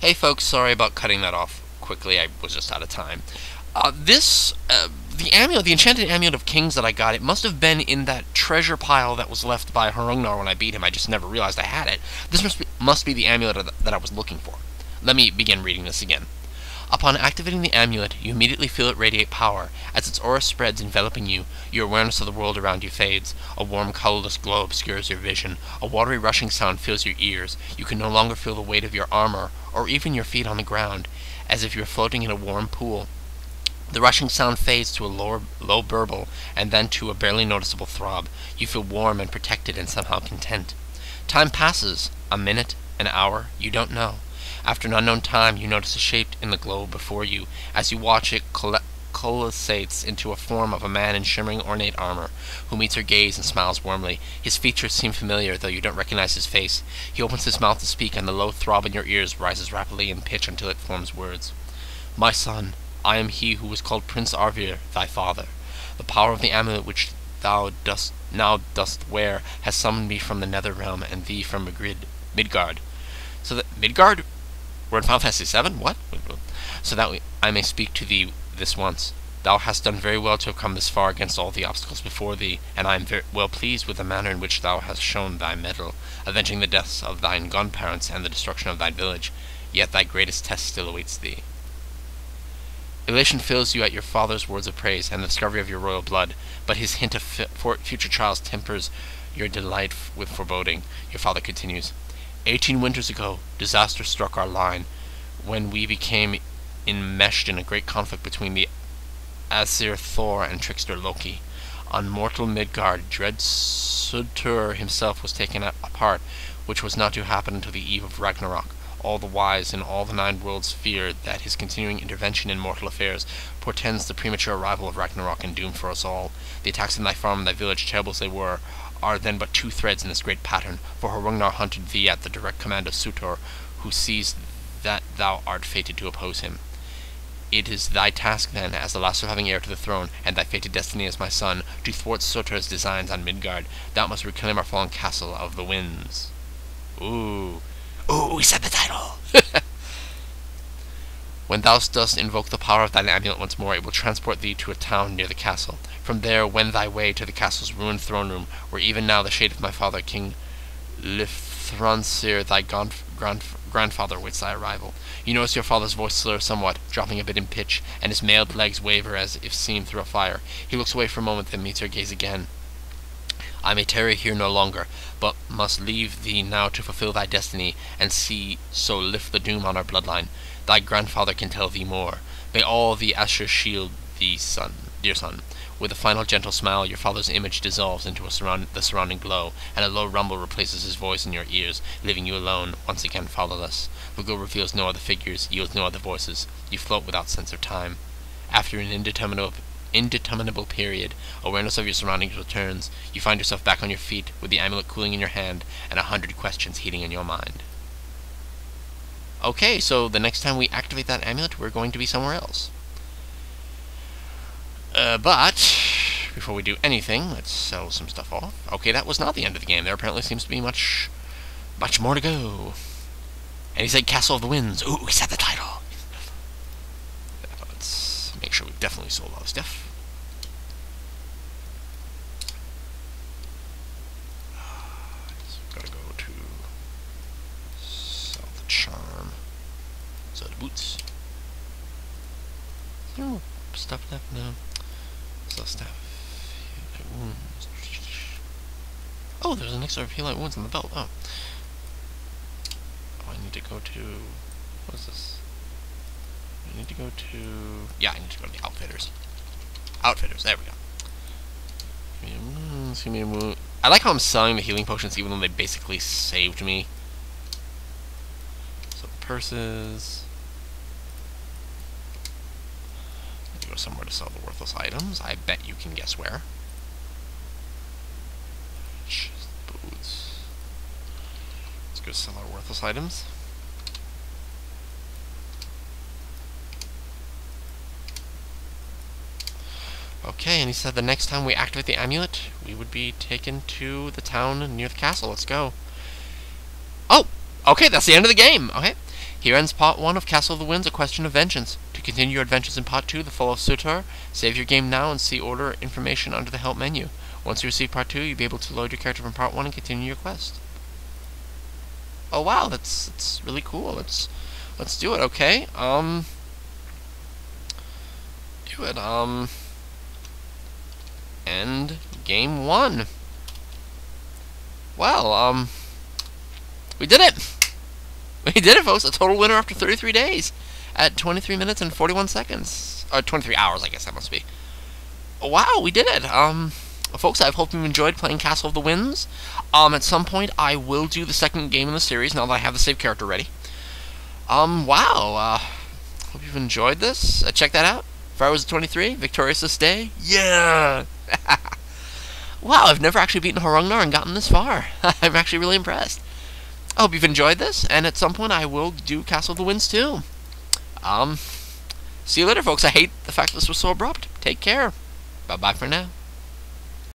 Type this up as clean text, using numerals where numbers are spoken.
Hey folks, sorry about cutting that off quickly, I was just out of time. The amulet, the enchanted amulet of kings that I got, it must have been in that treasure pile that was left by Harungnar when I beat him. I just never realized I had it. This must be the amulet that I was looking for. Let me begin reading this again. Upon activating the amulet, you immediately feel it radiate power. As its aura spreads, enveloping you, your awareness of the world around you fades. A warm, colorless glow obscures your vision. A watery rushing sound fills your ears. You can no longer feel the weight of your armor, or even your feet on the ground, as if you were floating in a warm pool. The rushing sound fades to a low burble, and then to a barely noticeable throb. You feel warm and protected and somehow content. Time passes. A minute, an hour, you don't know. After an unknown time, you notice a shape in the globe before you. As you watch, it coalesces into a form of a man in shimmering ornate armor, who meets your gaze and smiles warmly. His features seem familiar, though you don't recognize his face. He opens his mouth to speak, and the low throb in your ears rises rapidly in pitch until it forms words. My son, I am he who was called Prince Arvir, thy father. The power of the amulet which thou now dost wear has summoned me from the nether realm, and thee from Midgard. So that Midgard? We're in Final Fantasy VII? What? So that I may speak to thee this once. Thou hast done very well to have come this far against all the obstacles before thee, and I am very well pleased with the manner in which thou hast shown thy mettle, avenging the deaths of thine grandparents and the destruction of thine village. Yet thy greatest test still awaits thee. Elation fills you at your father's words of praise and the discovery of your royal blood, but his hint of future trials tempers your delight with foreboding. Your father continues. 18 winters ago, disaster struck our line, when we became enmeshed in a great conflict between the Aesir Thor and trickster Loki. On mortal Midgard, dread Surtur himself was taken apart, which was not to happen until the eve of Ragnarok. All the wise in all the 9 worlds fear that his continuing intervention in mortal affairs portends the premature arrival of Ragnarok and doom for us all. The attacks in thy farm and thy village, terrible as they were, are then but 2 threads in this great pattern, for Harungnar hunted thee at the direct command of Surtur, who sees that thou art fated to oppose him. It is thy task, then, as the last surviving heir to the throne, and thy fated destiny as my son, to thwart Surtur's designs on Midgard. Thou must reclaim our fallen castle of the winds. Ooh, we said the title! When thou dost invoke the power of thine amulet once more, it will transport thee to a town near the castle. From there wend thy way to the castle's ruined throne room, where even now the shade of my father, King Lithransir, thy grandfather, waits thy arrival. You notice your father's voice slur somewhat, dropping a bit in pitch, and his mailed legs waver as if seen through a fire. He looks away for a moment, then meets your gaze again. I may tarry here no longer, but must leave thee now to fulfill thy destiny, and so lift the doom on our bloodline. Thy grandfather can tell thee more. May all the Asher shield thee, dear son. With a final gentle smile, your father's image dissolves into the surrounding glow, and a low rumble replaces his voice in your ears, leaving you alone, once again fatherless. The glow reveals no other figures, yields no other voices. You float without sense of time. After an indeterminable period, awareness of your surroundings returns. You find yourself back on your feet, with the amulet cooling in your hand, and 100 questions heating in your mind. Okay, so the next time we activate that amulet, we're going to be somewhere else. But before we do anything, let's sell some stuff off. Okay, that was not the end of the game. There apparently seems to be much more to go. And he said Castle of the Winds. Ooh, we said the title. Let's make sure we've definitely sold all the stuff. Gotta go to sell the charm. Sell the boots. No stuff left now. Sell stuff. Wounds. Oh, there's an extra heal light wounds on the belt. Oh, I need to go to. What is this? I need to go to. Yeah, I need to go to the Outfitters. Outfitters. There we go. Give me a wound. I like how I'm selling the healing potions, even though they basically saved me. So purses. Go somewhere to sell the worthless items. I bet you can guess where. Boots. Let's go sell our worthless items. Okay, and he said the next time we activate the amulet, we would be taken to the town near the castle. Let's go. Oh, okay, that's the end of the game. Okay. Here ends Part 1 of Castle of the Winds, A Question of Vengeance. To continue your adventures in Part 2, The Fall of Sutur, save your game now and see order information under the Help menu. Once you receive Part 2, you'll be able to load your character from Part 1 and continue your quest. Oh wow, that's really cool. Let's do it, okay? Do it, end game 1. Well, we did it! We did it, folks! A total winner after 33 days! At 23 minutes and 41 seconds. Or 23 hours, I guess that must be. Wow, we did it! Folks, I hope you enjoyed playing Castle of the Winds. At some point, I will do the second game in the series, now that I have the save character ready. Wow, hope you've enjoyed this. Check that out. If I was 23, victorious this day. Yeah! Wow, I've never actually beaten Horungnar and gotten this far. I'm actually really impressed. I hope you've enjoyed this, and at some point I will do Castle of the Winds too. See you later, folks. I hate the fact this was so abrupt. Take care. Bye-bye for now.